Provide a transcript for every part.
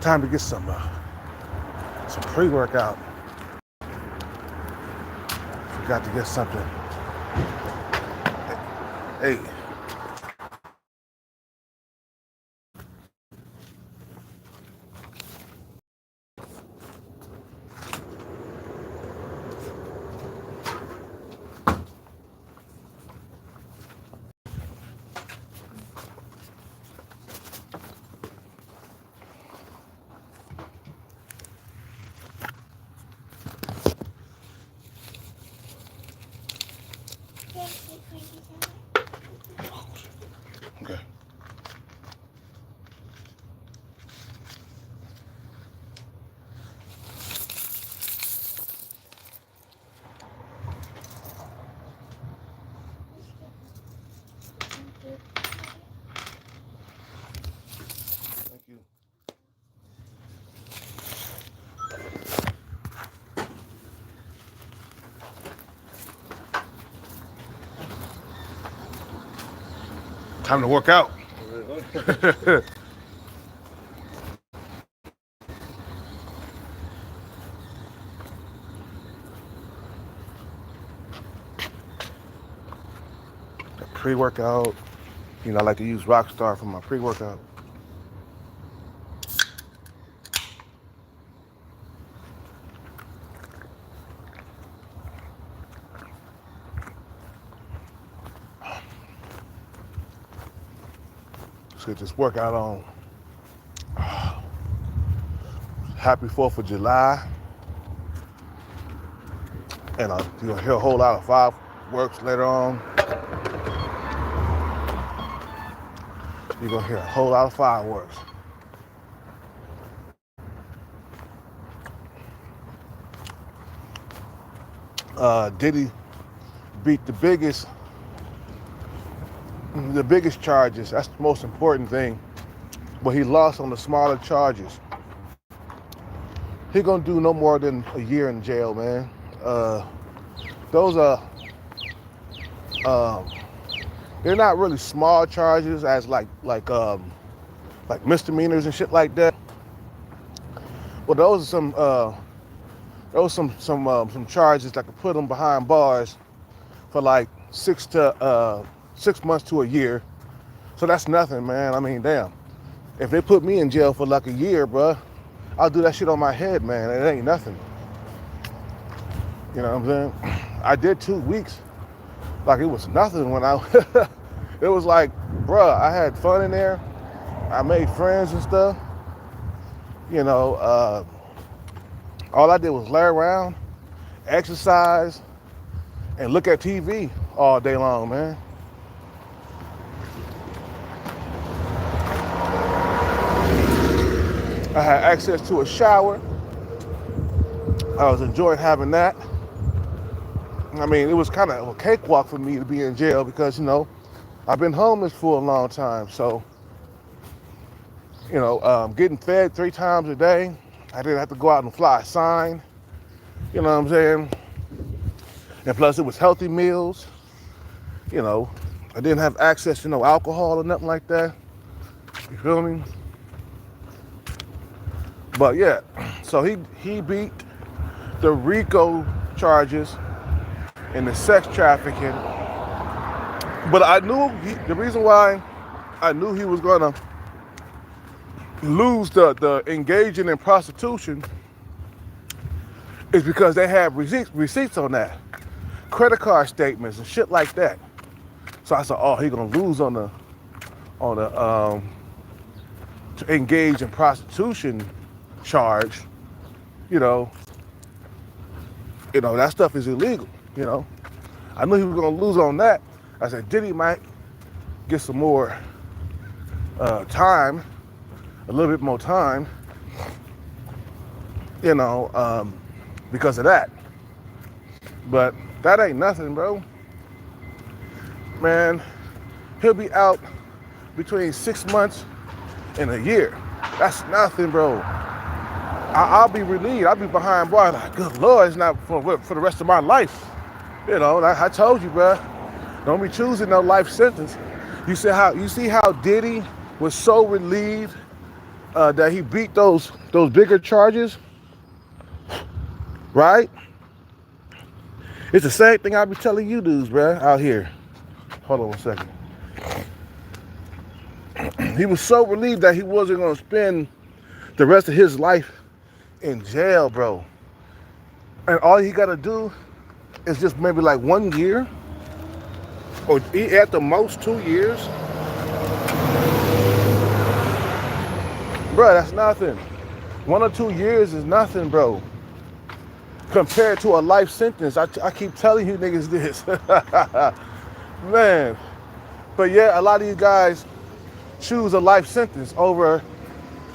Time to get some pre-workout. Forgot to get something. Hey. Okay. Thank you. Time to work out. Pre-workout. You know, I like to use Rockstar for my pre-workout. Let's get this workout on. Happy 4th of July. And you're going to hear a whole lot of fireworks later on. You're going to hear a whole lot of fireworks. Diddy beat the biggest charges. That's the most important thing. But he lost on the smaller charges. He gonna do no more than a year in jail, man. Those are they're not really small charges as like misdemeanors and shit like that. But those are some charges that could put them behind bars for like 6 months to a year. So that's nothing, man. I mean, damn. If they put me in jail for like a year, bruh, I'll do that shit on my head, man. It ain't nothing. You know what I'm saying? I did 2 weeks. Like it was nothing when I, it was like, bruh, I had fun in there. I made friends and stuff. You know, all I did was lay around, exercise, and look at TV all day long, man. I had access to a shower. I was enjoying having that. I mean, it was kind of a cakewalk for me to be in jail because, you know, I've been homeless for a long time. So, you know, getting fed 3 times a day. I didn't have to go out and fly a sign. You know what I'm saying? And plus, it was healthy meals. You know, I didn't have access to no alcohol or nothing like that. You feel me? But yeah, so he beat the RICO charges and the sex trafficking. But I knew the reason why I knew he was gonna lose the engaging in prostitution is because they had receipts on that, credit card statements and shit like that. So I said, oh, he gonna lose on the to engage in prostitution charge. You know that stuff is illegal. You know, I knew he was gonna lose on that. I said, Diddy might get some more time, a little bit more time. You know, because of that. But that ain't nothing, bro. Man, he'll be out between 6 months and a year. That's nothing, bro. I'll be relieved. I'll be behind bars like, good Lord, it's not for the rest of my life. You know, like I told you, bro. Don't be choosing no life sentence. You see how Diddy was so relieved that he beat those bigger charges, right? It's the same thing I be telling you dudes, bruh, out here. Hold on one second. He was so relieved that he wasn't gonna spend the rest of his life in jail, bro. And all he gotta do is just maybe like 1 year, or at the most 2 years. Bro, that's nothing. 1 or 2 years is nothing, bro, compared to a life sentence. I keep telling you niggas this. Man. But yeah, a lot of you guys choose a life sentence over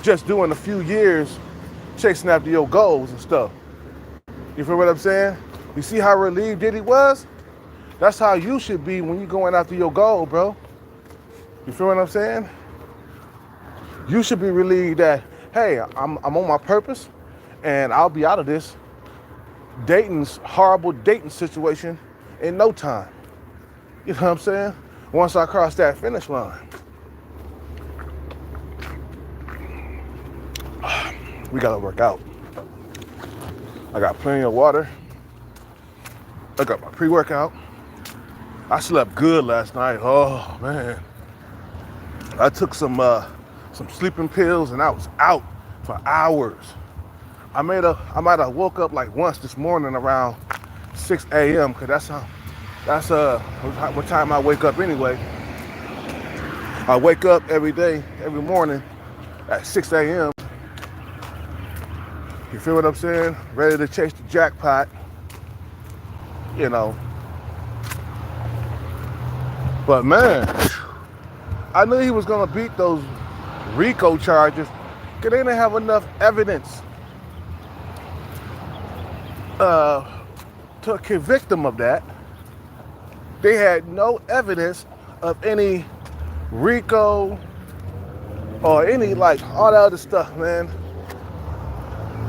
just doing a few years chasing after your goals and stuff. You feel what I'm saying? You see how relieved Diddy was? That's how you should be when you're going after your goal, bro. You feel what I'm saying? You should be relieved that, hey, I'm on my purpose and I'll be out of this horrible dating situation in no time. You know what I'm saying? Once I cross that finish line. We gotta work out. I got plenty of water. I got my pre-workout. I slept good last night. Oh man. I took some sleeping pills and I was out for hours. I might have woke up like once this morning around 6 a.m. because that's what time I wake up anyway. I wake up every day, every morning at 6 a.m. You feel what I'm saying? Ready to chase the jackpot, you know. But man, I knew he was gonna beat those RICO charges because they didn't have enough evidence to convict him of that. They had no evidence of any RICO or any like all that other stuff, man.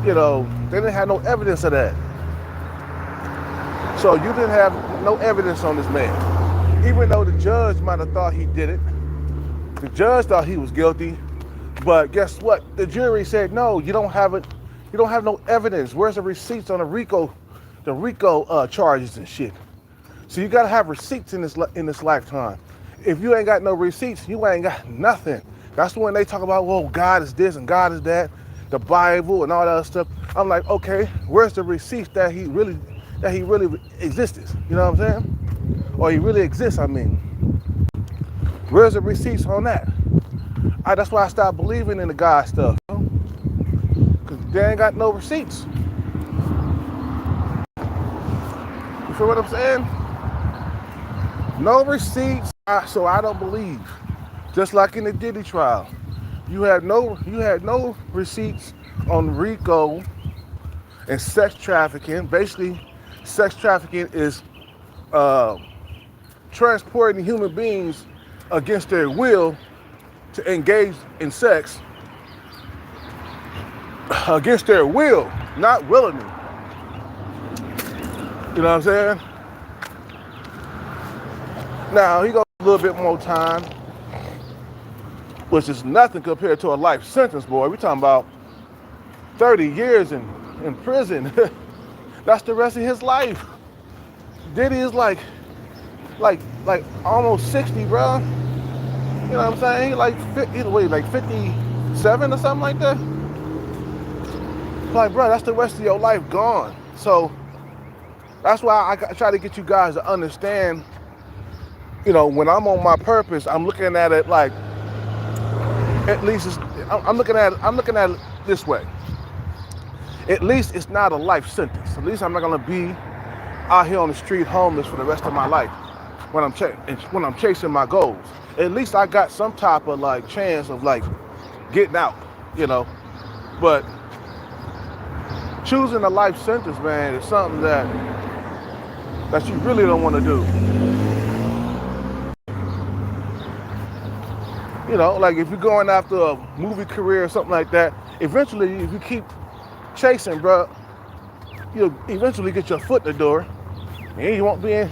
You know, they didn't have no evidence of that. So you didn't have no evidence on this man. Even though the judge might have thought he did it. The judge thought he was guilty. But guess what? The jury said, no, you don't have it. You don't have no evidence. Where's the receipts on the RICO charges and shit? So you gotta have receipts in this lifetime. If you ain't got no receipts, you ain't got nothing. That's when they talk about, well, God is this and God is that, the Bible and all that other stuff. I'm like, okay, where's the receipts that he really existed? You know what I'm saying? Or he really exists, I mean. Where's the receipts on that? That's why I stopped believing in the God stuff. Because they ain't got no receipts. You feel what I'm saying? No receipts, so I don't believe. Just like in the Diddy trial. You had no receipts on RICO and sex trafficking. Basically, sex trafficking is transporting human beings against their will to engage in sex against their will, not willingly. You know what I'm saying? Now, he got a little bit more time, which is nothing compared to a life sentence, boy. We're talking about 30 years in prison. That's the rest of his life. Diddy is like almost 60, bro. You know what I'm saying? Like 57 or something like that. Like, bro, that's the rest of your life gone. So that's why I try to get you guys to understand, you know, when I'm on my purpose, I'm looking at it like, at least I'm looking at it this way. At least it's not a life sentence. At least I'm not gonna be out here on the street homeless for the rest of my life when I'm chasing my goals. At least I got some type of like chance of like getting out, you know. But choosing a life sentence, man, is something that you really don't want to do. You know, like if you're going after a movie career or something like that, eventually if you keep chasing, bro, you'll eventually get your foot in the door, and you won't be in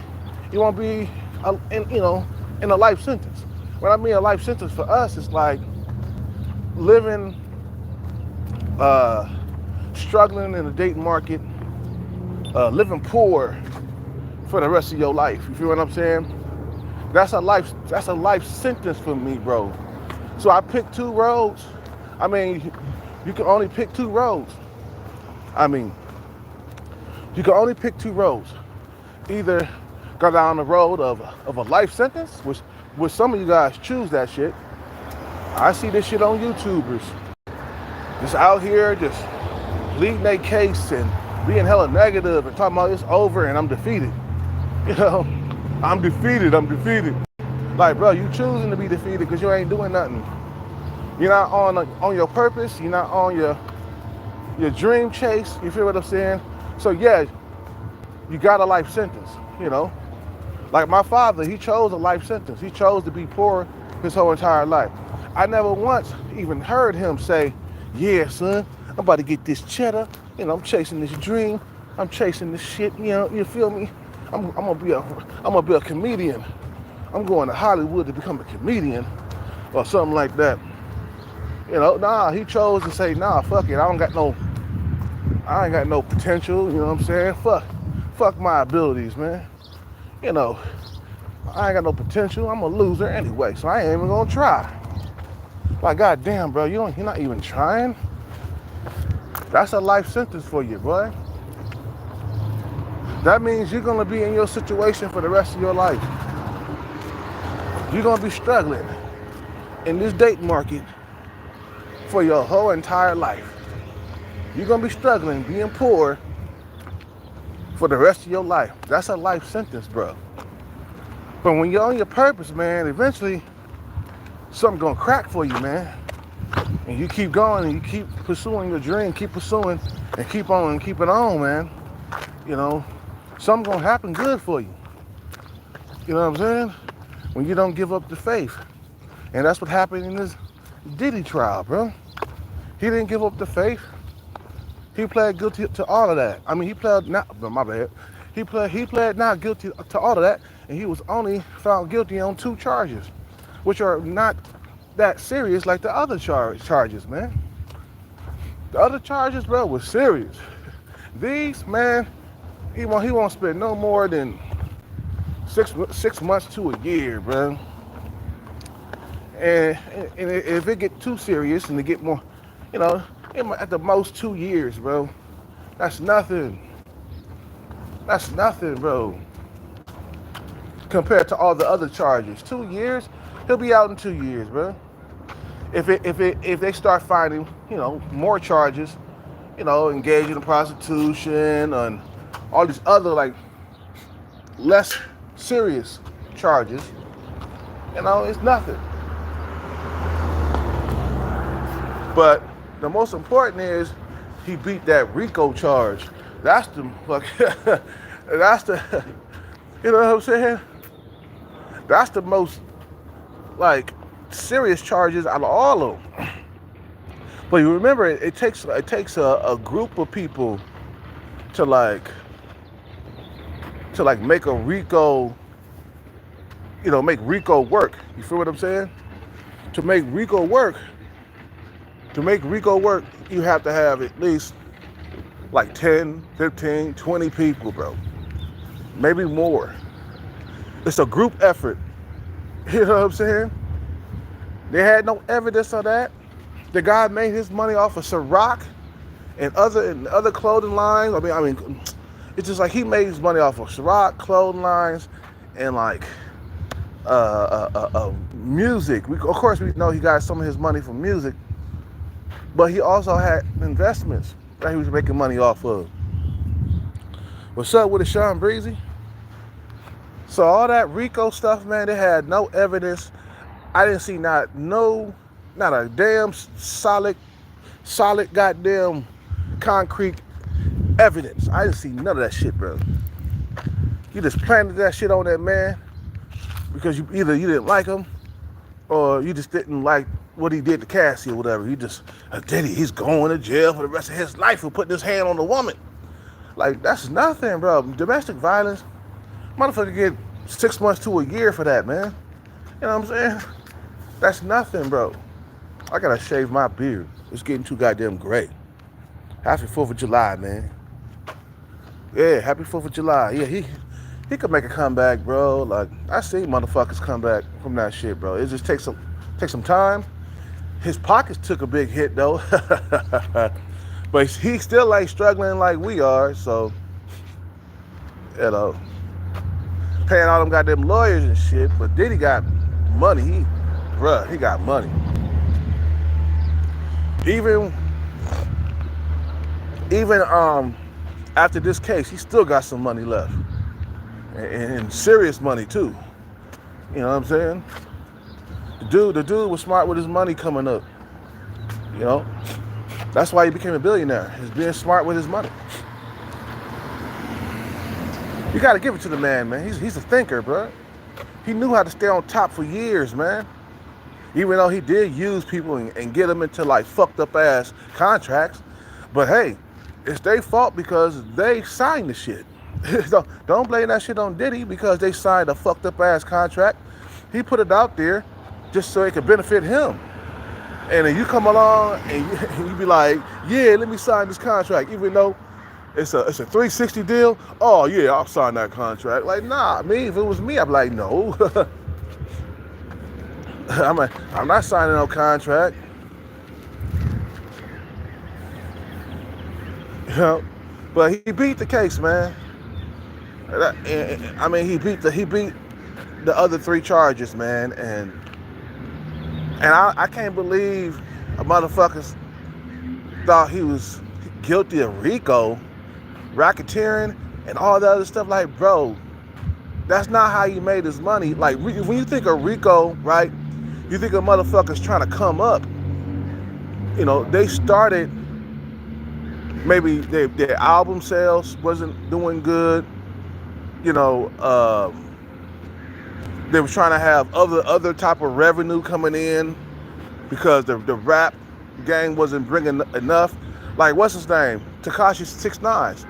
a life sentence. When I mean a life sentence for us, it's like living uh, struggling in the dating market, living poor for the rest of your life. You feel what I'm saying? That's a life sentence for me, bro. So I picked two roads. I mean, you can only pick two roads. I mean, you can only pick two roads. Either go down the road of a life sentence, which some of you guys choose that shit. I see this shit on YouTubers. Just out here, just pleading their case and being hella negative and talking about it's over and I'm defeated. You know, I'm defeated. Like, bro, you choosing to be defeated because you ain't doing nothing. You're not on your purpose. You're not on your dream chase. You feel what I'm saying? So yeah, you got a life sentence, you know. Like my father, he chose a life sentence. He chose to be poor his whole entire life. I never once even heard him say, yeah, son, I'm about to get this cheddar. You know, I'm chasing this dream. I'm chasing this shit, you know, you feel me? I'm gonna be a comedian. I'm going to Hollywood to become a comedian or something like that. You know, nah, he chose to say, nah, fuck it. I ain't got no potential, you know what I'm saying? Fuck my abilities, man. You know, I ain't got no potential. I'm a loser anyway, so I ain't even gonna try. Like, goddamn, bro, you're not even trying? That's a life sentence for you, boy. That means you're gonna be in your situation for the rest of your life. You're gonna be struggling in this date market for your whole entire life. You're gonna be struggling, being poor for the rest of your life. That's a life sentence, bro. But when you're on your purpose, man, eventually something gonna crack for you, man. And you keep going and you keep pursuing your dream, keep pursuing and keep on and keep it on, man. You know, something gonna happen good for you. You know what I'm saying? When you don't give up the faith. And that's what happened in this Diddy trial, bro. He didn't give up the faith. He pled guilty to all of that. I mean, he pled not, my bad. He pled not guilty to all of that, and he was only found guilty on 2 charges, which are not that serious like the other charges, man. The other charges, bro, was serious. These, man, he won't spend no more than six months to a year, bro. And if it get too serious and it get more, you know, at the most 2 years, bro. That's nothing. That's nothing, bro. Compared to all the other charges. 2 years, he'll be out in 2 years, bro. If they start finding, you know, more charges, you know, engaging in prostitution and all these other like less serious charges, you know, it's nothing. But the most important is he beat that RICO charge. That's the that's the, you know what I'm saying? That's the most like serious charges out of all of them. But you remember, it takes a group of people to make a RICO, you know, make RICO work. You feel what I'm saying? To make RICO work, you have to have at least like 10, 15, 20 people, bro. Maybe more. It's a group effort. You know what I'm saying? They had no evidence of that. The guy made his money off of Ciroc and other clothing lines. I mean, it's just like he made his money off of Ciroc, clothing lines, and like music. Of course, we know he got some of his money from music, but he also had investments that he was making money off of. What's up with it, Sean Breezy? So all that RICO stuff, man, they had no evidence. I didn't see not a damn solid goddamn concrete evidence. I didn't see none of that shit, bro. You just planted that shit on that man because either you didn't like him or you just didn't like what he did to Cassie or whatever. You just, Diddy, he's going to jail for the rest of his life for putting his hand on a woman. Like, that's nothing, bro. Domestic violence, motherfucker get 6 months to a year for that, man. You know what I'm saying? That's nothing, bro. I gotta shave my beard. It's getting too goddamn gray. Happy 4th of July, man. Yeah, happy 4th of July. Yeah, he could make a comeback, bro. Like, I see motherfuckers come back from that shit, bro. It just takes some time. His pockets took a big hit though. But he still like struggling like we are, so you know, paying all them goddamn lawyers and shit. But Diddy got money. He got money. Even after this case, he still got some money left, and serious money too. You know what I'm saying? The dude was smart with his money coming up. You know, that's why he became a billionaire. He's being smart with his money. You got to give it to the man, man. He's a thinker, bro. He knew how to stay on top for years, man. Even though he did use people and get them into like fucked up ass contracts, but hey, it's their fault because they signed the shit. Don't blame that shit on Diddy because they signed a fucked up ass contract. He put it out there just so it could benefit him. And then you come along and you be like, yeah, let me sign this contract, even though it's a 360 deal. Oh yeah, I'll sign that contract. Like, nah, if it was me, I'd be like, no. I'm not signing no contract. You know, but he beat the case, man. I mean, he beat the other 3 charges, man, and I can't believe motherfuckers thought he was guilty of RICO, racketeering, and all the other stuff. Like, bro, that's not how he made his money. Like, when you think of RICO, right, you think of motherfuckers trying to come up. You know, they started, maybe their album sales wasn't doing good. You know, they were trying to have other type of revenue coming in because the rap gang wasn't bringing enough. Like, what's his name? Tekashi 6ix9ine.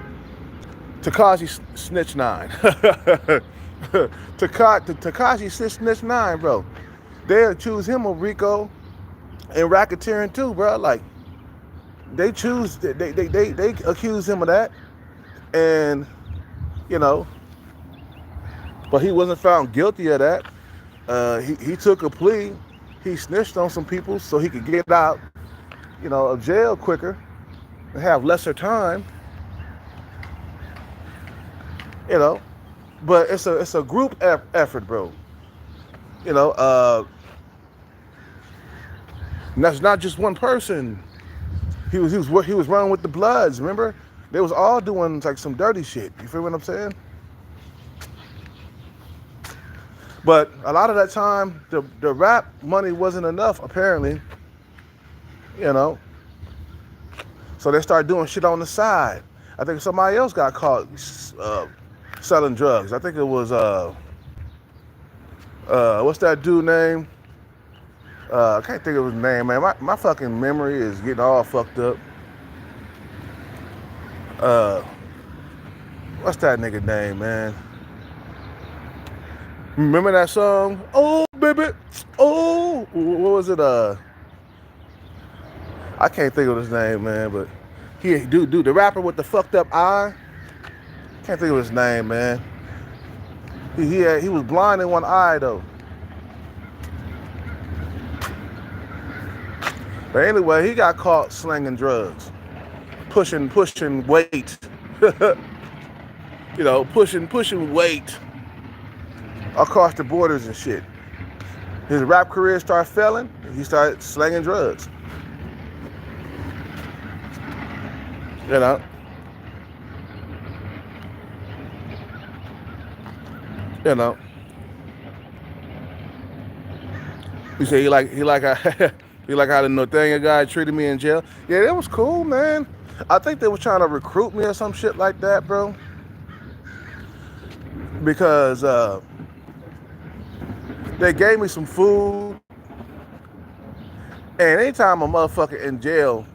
Tekashi Snitch 9. Tekashi Snitch 9, bro. They'll choose him on RICO and racketeering too, bro. Like, they accuse him of that, and you know, but he wasn't found guilty of that. He took a plea. He snitched on some people so he could get out, you know, of jail quicker and have lesser time. You know, but it's a group effort, bro. You know, and that's not just one person. He was running with the Bloods. Remember, they was all doing like some dirty shit. You feel what I'm saying? But a lot of that time, the rap money wasn't enough, apparently. You know, so they started doing shit on the side. I think somebody else got caught selling drugs. I think it was what's that dude name? I can't think of his name, man. My fucking memory is getting all fucked up. What's that nigga name, man? Remember that song? Oh, baby. Oh, what was it? I can't think of his name, man. But dude, the rapper with the fucked up eye. Can't think of his name, man. He was blind in one eye though. But anyway, he got caught slinging drugs, pushing weight. You know, pushing weight across the borders and shit. His rap career started failing, and he started slinging drugs. You know. You know. You say he like how the Nathaniel guy treated me in jail. Yeah, that was cool, man. I think they were trying to recruit me or some shit like that, bro. Because they gave me some food. And anytime a motherfucker in jail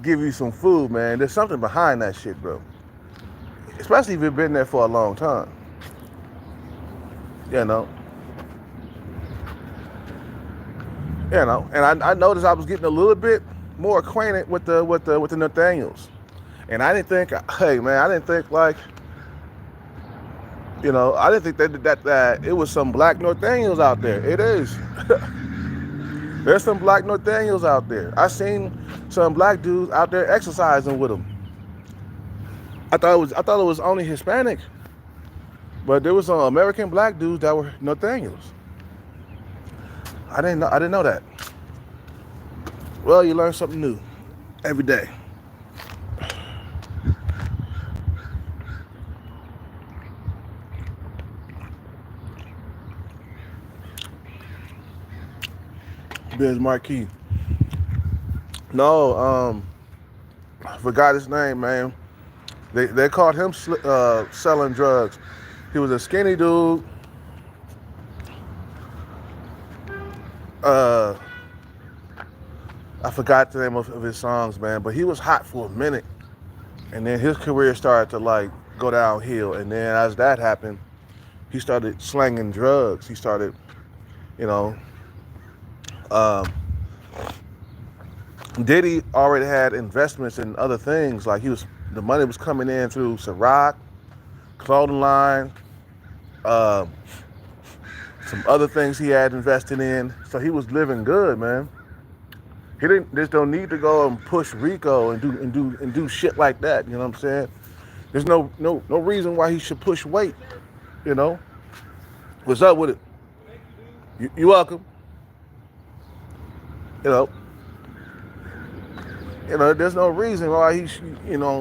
give you some food, man, there's something behind that shit, bro. Especially if you've been there for a long time. You know. You know, and I noticed I was getting a little bit more acquainted with the Nathaniels. And I didn't think, hey man, I didn't think like, you know, I didn't think that it was some black Northaniels out there. It is. There's some black Northaniels out there. I seen some black dudes out there exercising with them. I thought it was only Hispanic, but there was some American black dudes that were Northaniels. I didn't know that. Well, you learn something new every day. Biz Marquis. No, I forgot his name, man. They caught him selling drugs. He was a skinny dude. I forgot the name of his songs, man, but he was hot for a minute. And then his career started to like go downhill. And then as that happened, he started slanging drugs. He started, you know, Diddy already had investments in other things. Like the money was coming in through Ciroc, clothing line, some other things he had invested in. So he was living good, man. He there's no need to go and push Rico and do shit like that. You know what I'm saying? There's no reason why he should push weight. You know? What's up with it? You welcome. You know, there's no reason why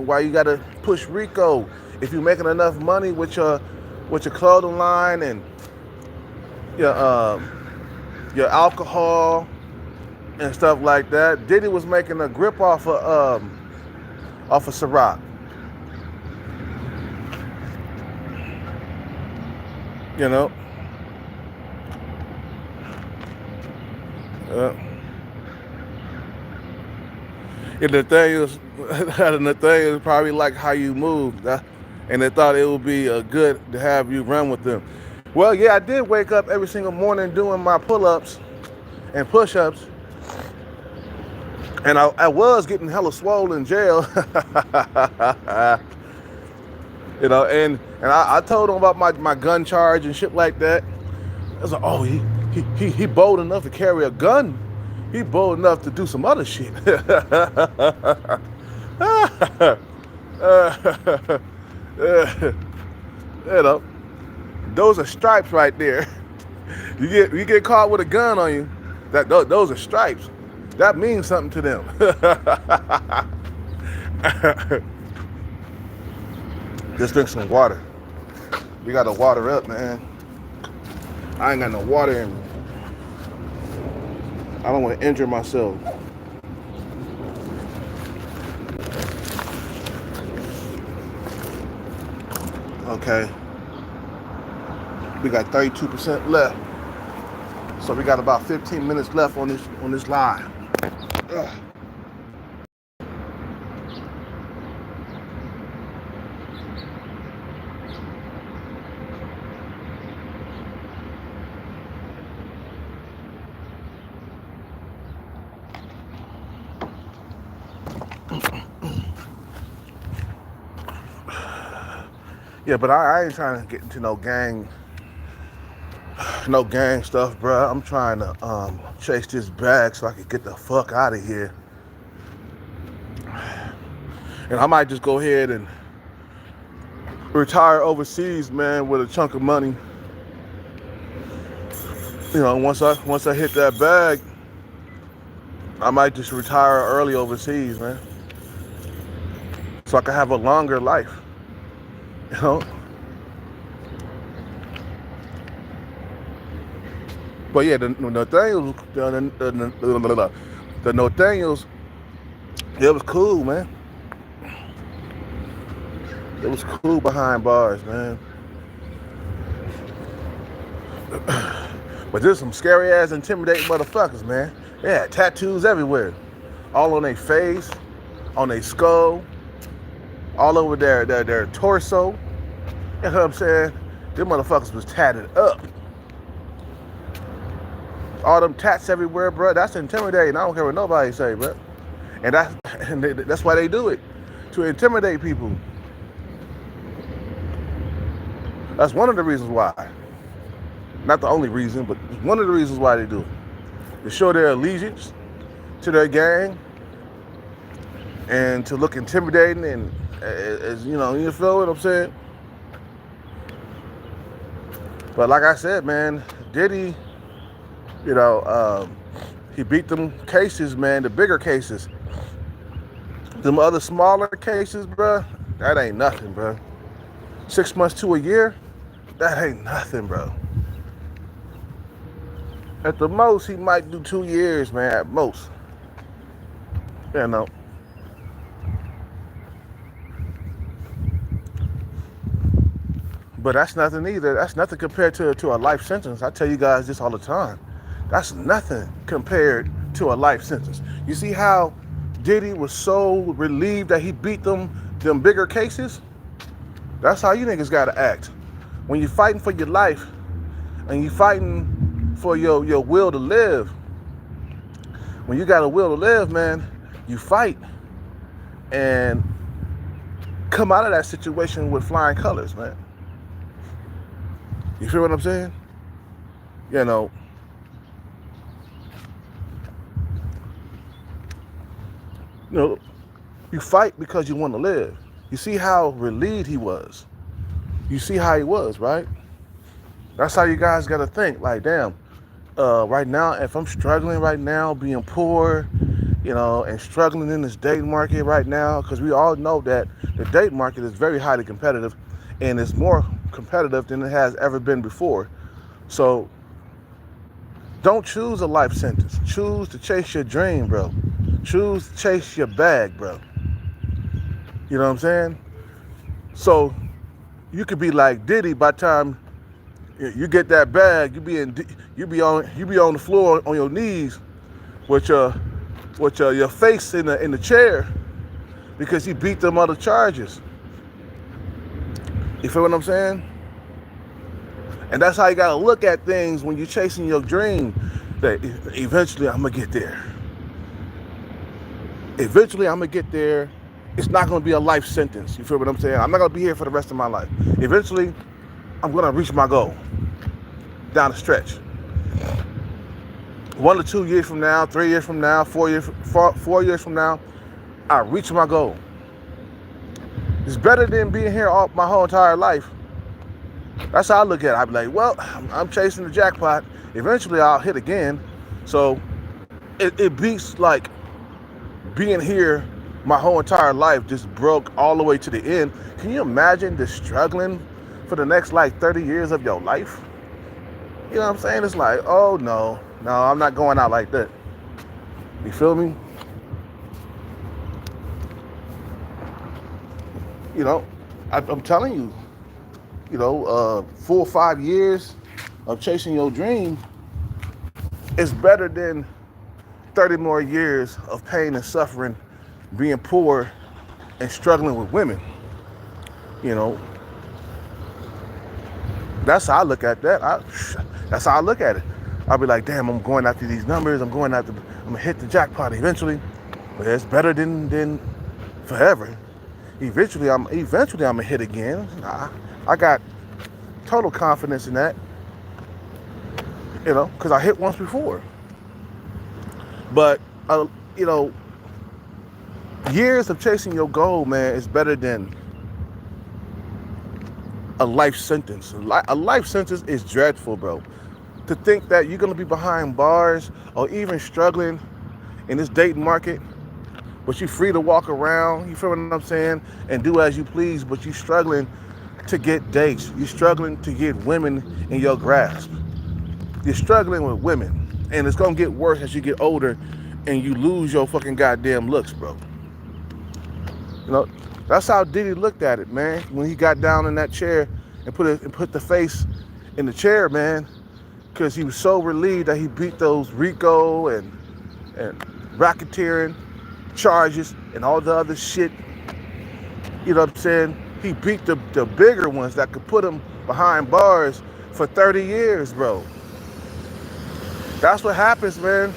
why you gotta push Rico if you're making enough money with your clothing line and your alcohol and stuff like that. Diddy was making a grip off of Ciroc. You know. And the thing is probably like how you move, and they thought it would be good to have you run with them. Well, yeah, I did wake up every single morning doing my pull-ups and push-ups, and I was getting hella swole in jail. You know, and I told him about my gun charge and shit like that. I was like, oh, he bold enough to carry a gun. He bold enough to do some other shit. You know, those are stripes right there. You get caught with a gun on you. Those are stripes. That means something to them. Just drink some water. We gotta water up, man. I ain't got no water in me. I don't want to injure myself. Okay. We got 32% left. So we got about 15 minutes left on this live. Ugh. Yeah, but I ain't trying to get into no gang stuff, bro. I'm trying to chase this bag so I can get the fuck out of here. And I might just go ahead and retire overseas, man, with a chunk of money. You know, once I hit that bag, I might just retire early overseas, man, so I can have a longer life. You know? But yeah, the Northaniels, it was cool, man. It was cool behind bars, man. But there's some scary ass intimidating motherfuckers, man. They had tattoos everywhere. All on their face, on their skull, all over their torso. You know what I'm saying? Them motherfuckers was tatted up. All them tats everywhere, bro. That's intimidating. I don't care what nobody say, bro. And that's why they do it. to intimidate people. That's one of the reasons why. Not the only reason, but one of the reasons why they do it. To show their allegiance to their gang and to look intimidating and, as you feel what I'm saying? But like I said, man, Diddy, he beat them cases, man, the bigger cases. Them other smaller cases, bro, that ain't nothing, bro. 6 months to a year, that ain't nothing, bro. At the most, he might do 2 years, man, at most. But that's nothing either. That's nothing compared to a life sentence. I tell you guys this all the time. That's nothing compared to a life sentence. You see how Diddy was so relieved that he beat them bigger cases? That's how you niggas gotta act. When you're fighting for your life and you're fighting for your will to live, when you got a will to live, man, you fight and come out of that situation with flying colors, man. You feel what I'm saying? You fight because you want to live. You see how relieved he was. You see how he was, right? That's how you guys got to think. Like, damn, right now, if I'm struggling right now, being poor, and struggling in this dating market right now, because we all know that the dating market is very highly competitive, and it's more competitive than it has ever been before. So don't choose a life sentence. Choose to chase your dream, bro. Choose to chase your bag, bro. You know what I'm saying? So you could be like Diddy. By the time you get that bag, you be on the floor on your knees with your face in the chair because he beat them other charges. You feel what I'm saying? And that's how you gotta look at things when you're chasing your dream. That eventually I'm gonna get there. Eventually I'm gonna get there. It's not gonna be a life sentence. You feel what I'm saying? I'm not gonna be here for the rest of my life. Eventually, I'm gonna reach my goal. Down the stretch. 1 to 2 years from now, 3 years from now, 4 years from now, I reach my goal. It's better than being here all my whole entire life. That's how I look at it. I be like, well, I'm chasing the jackpot. Eventually, I'll hit again. So it beats like being here my whole entire life, just broke all the way to the end. Can you imagine the struggling for the next 30 years of your life? You know what I'm saying? It's like, oh no, I'm not going out like that. You feel me? I'm telling you, 4 or 5 years of chasing your dream is better than 30 more years of pain and suffering, being poor and struggling with women. That's how I look at that. That's how I look at it. I'll be like, damn, I'm going after these numbers. I'm gonna hit the jackpot eventually. But it's better than forever. Eventually I'm gonna hit again. I got total confidence in that. Because I hit once before. But years of chasing your goal, man, is better than a life sentence. A life sentence is dreadful, bro. To think that you're gonna be behind bars or even struggling in this dating market, but you're free to walk around, you feel what I'm saying, and do as you please, but you're struggling to get dates. You're struggling to get women in your grasp. You're struggling with women, and it's gonna get worse as you get older and you lose your fucking goddamn looks, bro. That's how Diddy looked at it, man. When he got down in that chair and put the face in the chair, man, because he was so relieved that he beat those RICO and racketeering charges and all the other shit. You know what I'm saying? He beat the bigger ones that could put him behind bars for 30 years, bro. That's what happens, man,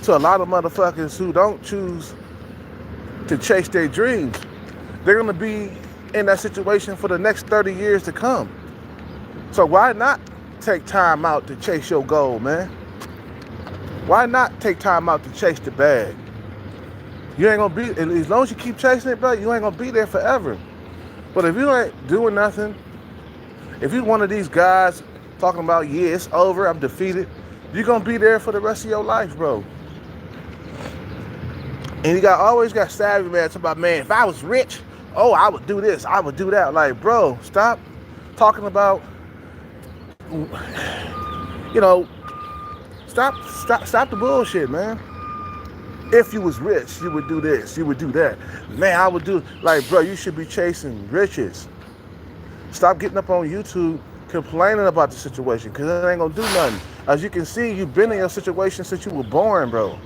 to a lot of motherfuckers who don't choose to chase their dreams. They're gonna be in that situation for the next 30 years to come. So why not take time out to chase your goal, man? Why not take time out to chase the bag? You ain't gonna be, as long as you keep chasing it, bro, you ain't gonna be there forever. But if you ain't doing nothing, if you're one of these guys talking about, yeah, it's over, I'm defeated, you're gonna be there for the rest of your life, bro. And you always got savvy, man, talking about, man, if I was rich, oh, I would do this, I would do that. Like, bro, stop talking about, you know, stop the bullshit, man. If you was rich, you would do this, you would do that. Man, I would do, like, bro, you should be chasing riches. Stop getting up on YouTube complaining about the situation, because it ain't gonna do nothing. As you can see, you've been in your situation since you were born, bro.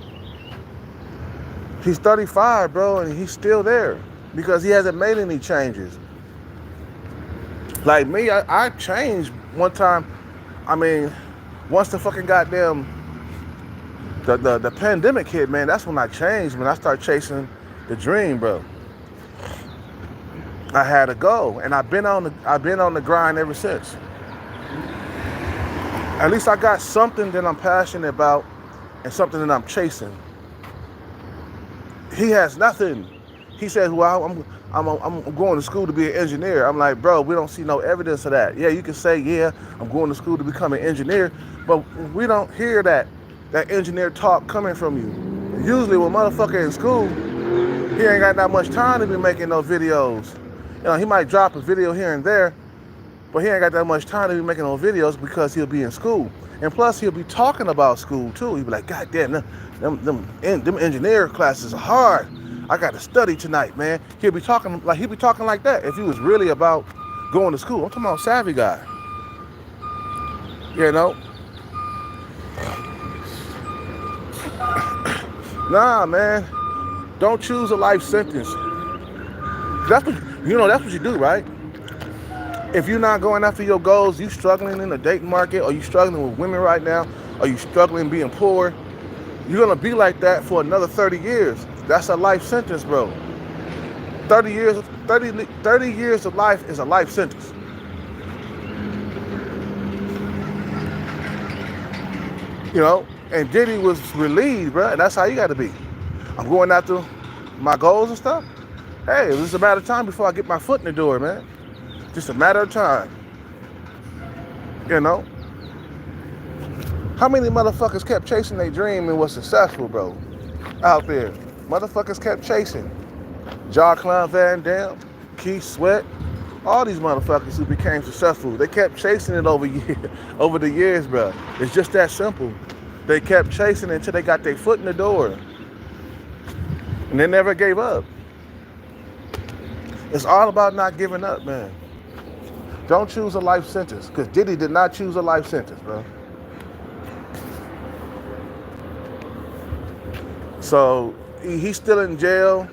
He's 35, bro, and he's still there because he hasn't made any changes. Like me, I changed one time. I mean, once the fucking goddamn the pandemic hit, man, that's when I changed, man. I started chasing the dream, bro. I had to go, and I've been on the grind ever since. At least I got something that I'm passionate about and something that I'm chasing. He has nothing. He says, well, I'm going to school to be an engineer. I'm like, bro, we don't see no evidence of that. Yeah, you can say, yeah, I'm going to school to become an engineer, but we don't hear that engineer talk coming from you. Usually when motherfucker in school, he ain't got that much time to be making no videos. You know, he might drop a video here and there, but he ain't got that much time to be making no videos because he'll be in school. And plus he'll be talking about school too. He'll be like, God damn, them engineer classes are hard. I got to study tonight, man. He'll be talking like that if he was really about going to school. I'm talking about savvy guy. You know? Nah, man. Don't choose a life sentence. That's what you do, right? If you're not going after your goals, you struggling in the dating market, or you struggling with women right now, or you struggling being poor, you're gonna be like that for another 30 years. That's a life sentence, bro. 30 years of life is a life sentence. You know, and Diddy was relieved, bro, and that's how you gotta be. I'm going after my goals and stuff. Hey, it's just a matter of time before I get my foot in the door, man. Just a matter of time. You know? How many motherfuckers kept chasing their dream and was successful, bro? Out there. Motherfuckers kept chasing. Jean-Claude Van Damme, Keith Sweat, all these motherfuckers who became successful. They kept chasing it over the years, bro. It's just that simple. They kept chasing it until they got their foot in the door. And they never gave up. It's all about not giving up, man. Don't choose a life sentence, because Diddy did not choose a life sentence, bro. So he's still in jail,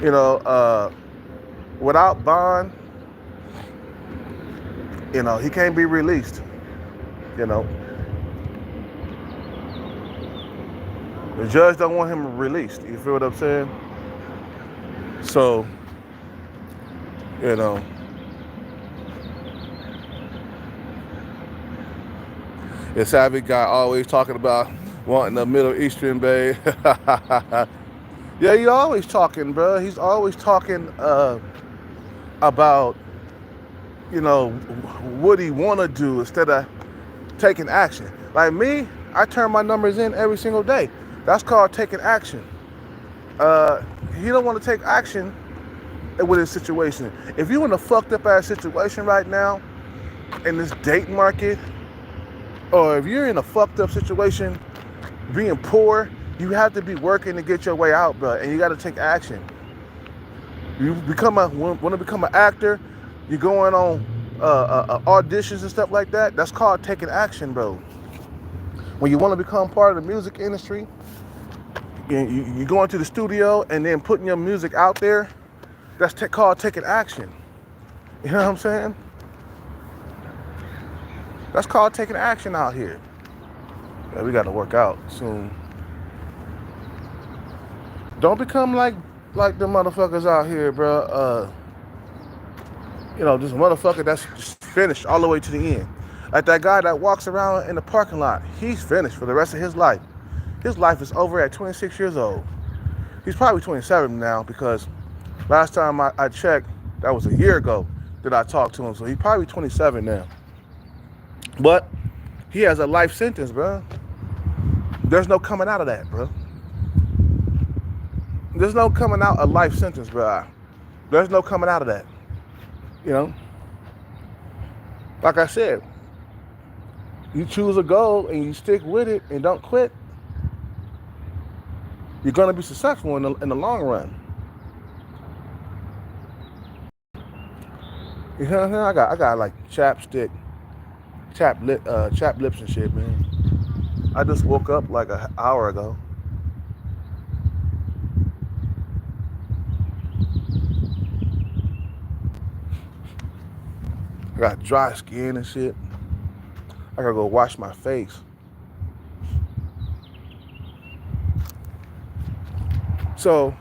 you know, without bond. You know, he can't be released, you know. The judge don't want him released. You feel what I'm saying? So, you know, the savvy guy always talking about wanting a Middle Eastern babe. Yeah, he always talking, bro. He's always talking about, you know, what he want to do instead of taking action. Like me, I turn my numbers in every single day. That's called taking action. He don't want to take action with his situation. If you're in a fucked up ass situation right now in this date market, or if you're in a fucked up situation being poor, you have to be working to get your way out, bro, and you got to take action. You want to become an actor, you're going on auditions and stuff like that. That's called taking action, bro. When you want to become part of the music industry, you go into the studio and then putting your music out there, that's called taking action. You know what I'm saying? That's called taking action out here. Yeah, we got to work out soon. Don't become like the motherfuckers out here, bro. This motherfucker that's just finished all the way to the end. Like that guy that walks around in the parking lot, he's finished for the rest of his life. His life is over at 26 years old. He's probably 27 now because last time I checked, that was a year ago that I talked to him. So he's probably 27 now. But he has a life sentence, bro. There's no coming out of that, bro. There's no coming out a life sentence, bro. There's no coming out of that. Like I said, you choose a goal and you stick with it and don't quit, you're gonna be successful in the long run. You know what I'm saying? I got like chapped lips and shit, man. I just woke up like an hour ago. I got dry skin and shit. I gotta go wash my face. So,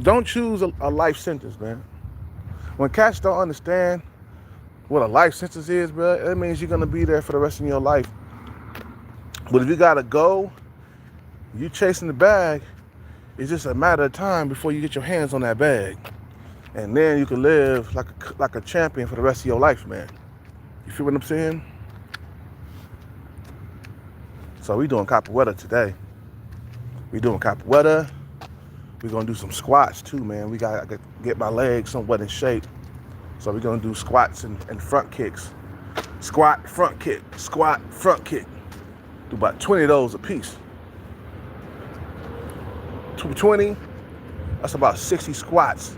don't choose a life sentence, man. When cats don't understand what a life sentence is, bro, that means you're gonna be there for the rest of your life. But if you gotta go, you chasing the bag, it's just a matter of time before you get your hands on that bag. And then you can live like a champion for the rest of your life, man. You feel what I'm saying? So we doing capoeira today. We doing capoeira. We're gonna do some squats too, man. We gotta get my legs somewhat in shape. So we're gonna do squats and front kicks. Squat, front kick, squat, front kick. Do about 20 of those a piece. 20, that's about 60 squats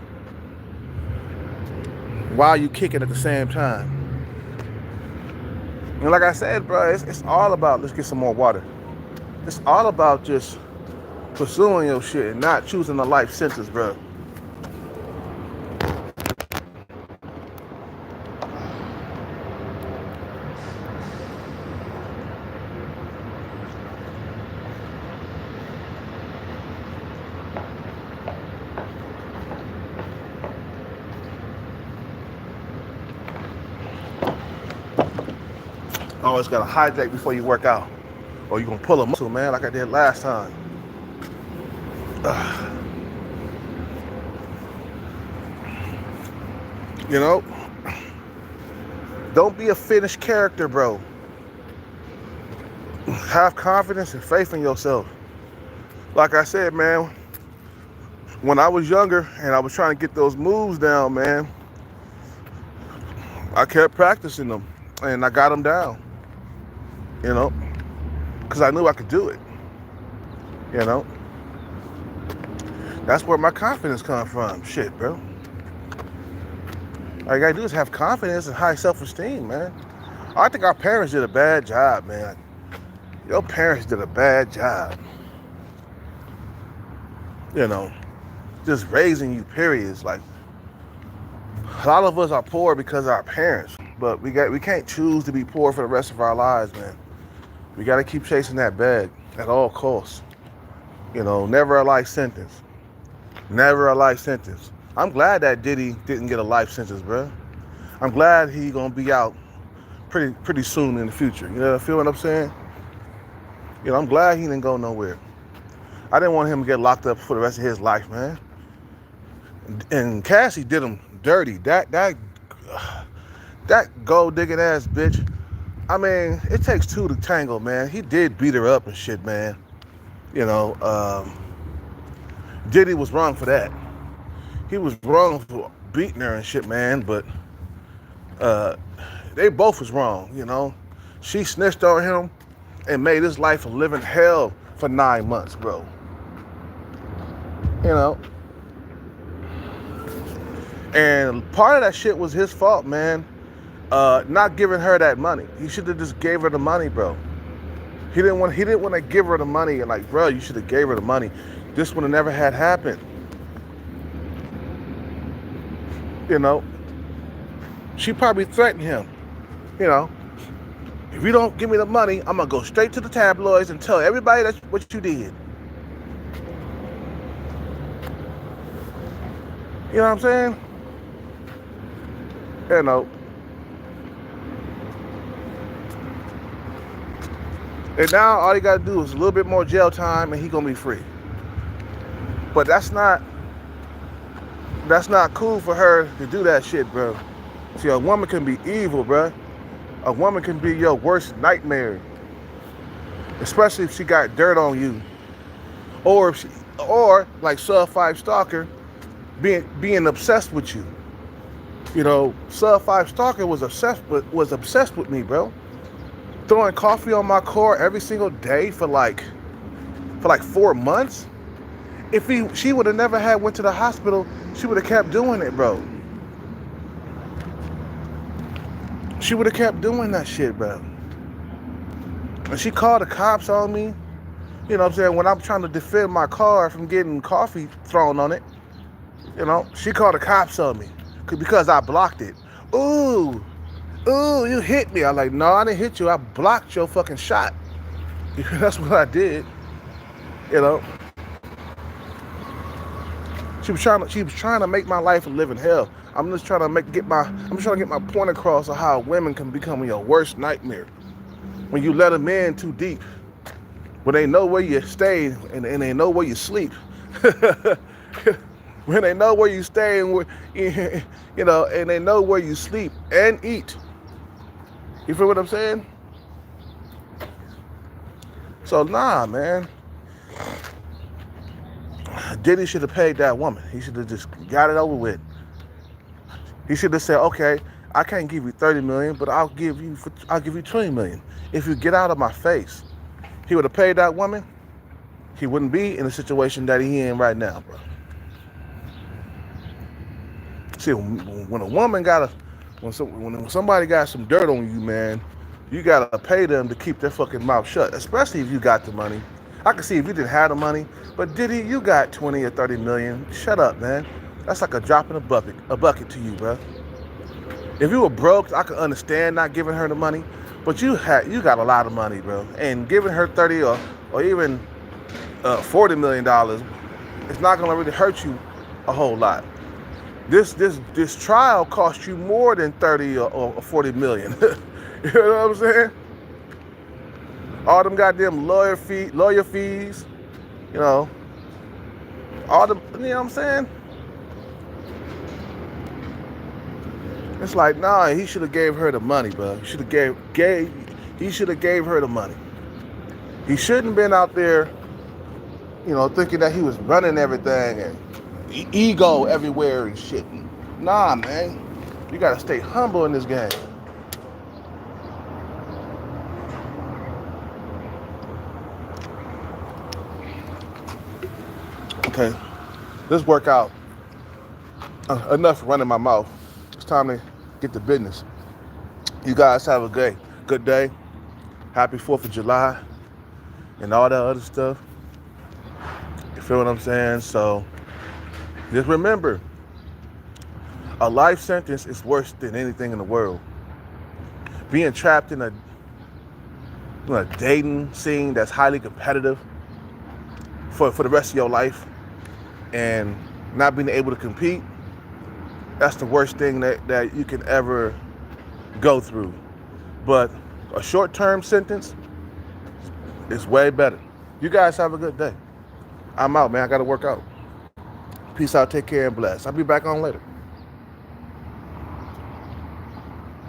while you kick it at the same time. And like I said, bro, it's all about, let's get some more water. It's all about just pursuing your shit and not choosing a life sentence, bro. Always gotta hydrate before you work out, or you're gonna pull a muscle, man, like I did last time. Don't be a finished character, bro. Have confidence and faith in yourself. Like I said, man, when I was younger and I was trying to get those moves down, man, I kept practicing them and I got them down, because I knew I could do it, That's where my confidence comes from. Shit, bro. All you gotta do is have confidence and high self-esteem, man. I think our parents did a bad job, man. Your parents did a bad job. Just raising you, periods. Like, a lot of us are poor because of our parents, but we can't choose to be poor for the rest of our lives, man. We gotta keep chasing that bag at all costs. Never a life sentence. Never a life sentence. I'm glad that Diddy didn't get a life sentence, bro. I'm glad he gonna be out pretty soon in the future. Feel what I'm saying? I'm glad he didn't go nowhere. I didn't want him to get locked up for the rest of his life, man. And Cassie did him dirty. That gold digging ass bitch. I mean, it takes two to tango, man. He did beat her up and shit, man. Diddy was wrong for that. He was wrong for beating her and shit, man. But they both was wrong, She snitched on him and made his life a living hell for 9 months, bro. And part of that shit was his fault, man. Not giving her that money. He should have just gave her the money, bro. He didn't want to give her the money and like, bro, you should have gave her the money. This would have never had happened. She probably threatened him. If you don't give me the money, I'm gonna go straight to the tabloids and tell everybody that's what you did. You know what I'm saying? You know. And now all you gotta do is a little bit more jail time and he gonna be free. But that's not cool for her to do that shit, bro. See, a woman can be evil, bro. A woman can be your worst nightmare. Especially if she got dirt on you. Or if like Sub 5 Stalker, being obsessed with you. You know, Sub 5 Stalker was obsessed with me, bro. Throwing coffee on my car every single day for like 4 months. If she would have never went to the hospital, she would have kept doing it, bro. She would have kept doing that shit, bro. And she called the cops on me. You know what I'm saying? When I'm trying to defend my car from getting coffee thrown on it, you know, she called the cops on me because I blocked it. Ooh, you hit me. I'm like, no, I didn't hit you. I blocked your fucking shot. That's what I did. You know. She was trying to make my life a living hell. I'm just trying to get my point across of how women can become your worst nightmare. When you let them in too deep. When they know where you stay and they know where you sleep. When they know where you stay and you know, and they know where you sleep and eat. You feel what I'm saying? So nah, man. Diddy should have paid that woman. He should have just got it over with. He should have said, okay, I can't give you 30 million, but I'll give you 20 million. If you get out of my face. He would have paid that woman, he wouldn't be in the situation that he in right now, bro. See, when a woman when somebody got some dirt on you, man, you gotta pay them to keep their fucking mouth shut, especially if you got the money. I can see if you didn't have the money, but Diddy, you got 20 or 30 million. Shut up, man. That's like a drop in a bucket to you, bro. If you were broke, I could understand not giving her the money, but you got a lot of money, bro. And giving her 30 or even $40 million, it's not gonna really hurt you a whole lot. This trial cost you more than 30 or 40 million. You know what I'm saying? All them goddamn lawyer fees, you know. All them, you know what I'm saying? It's like, nah, he should have gave her the money, bro. He should have gave her the money. He shouldn't been out there, you know, thinking that he was running everything and ego everywhere and shit. Nah, man. You gotta stay humble in this game. Okay, let's work out. Enough running my mouth. It's time to get to business. You guys have a good day. Happy 4th of July and all that other stuff. You feel what I'm saying? So just remember, a life sentence is worse than anything in the world. Being trapped in a dating scene that's highly competitive for the rest of your life and not being able to compete, that's the worst thing that you can ever go through. But a short-term sentence is way better. You guys have a good day. I'm out, man. I got to work out. Peace out. Take care and bless. I'll be back on later.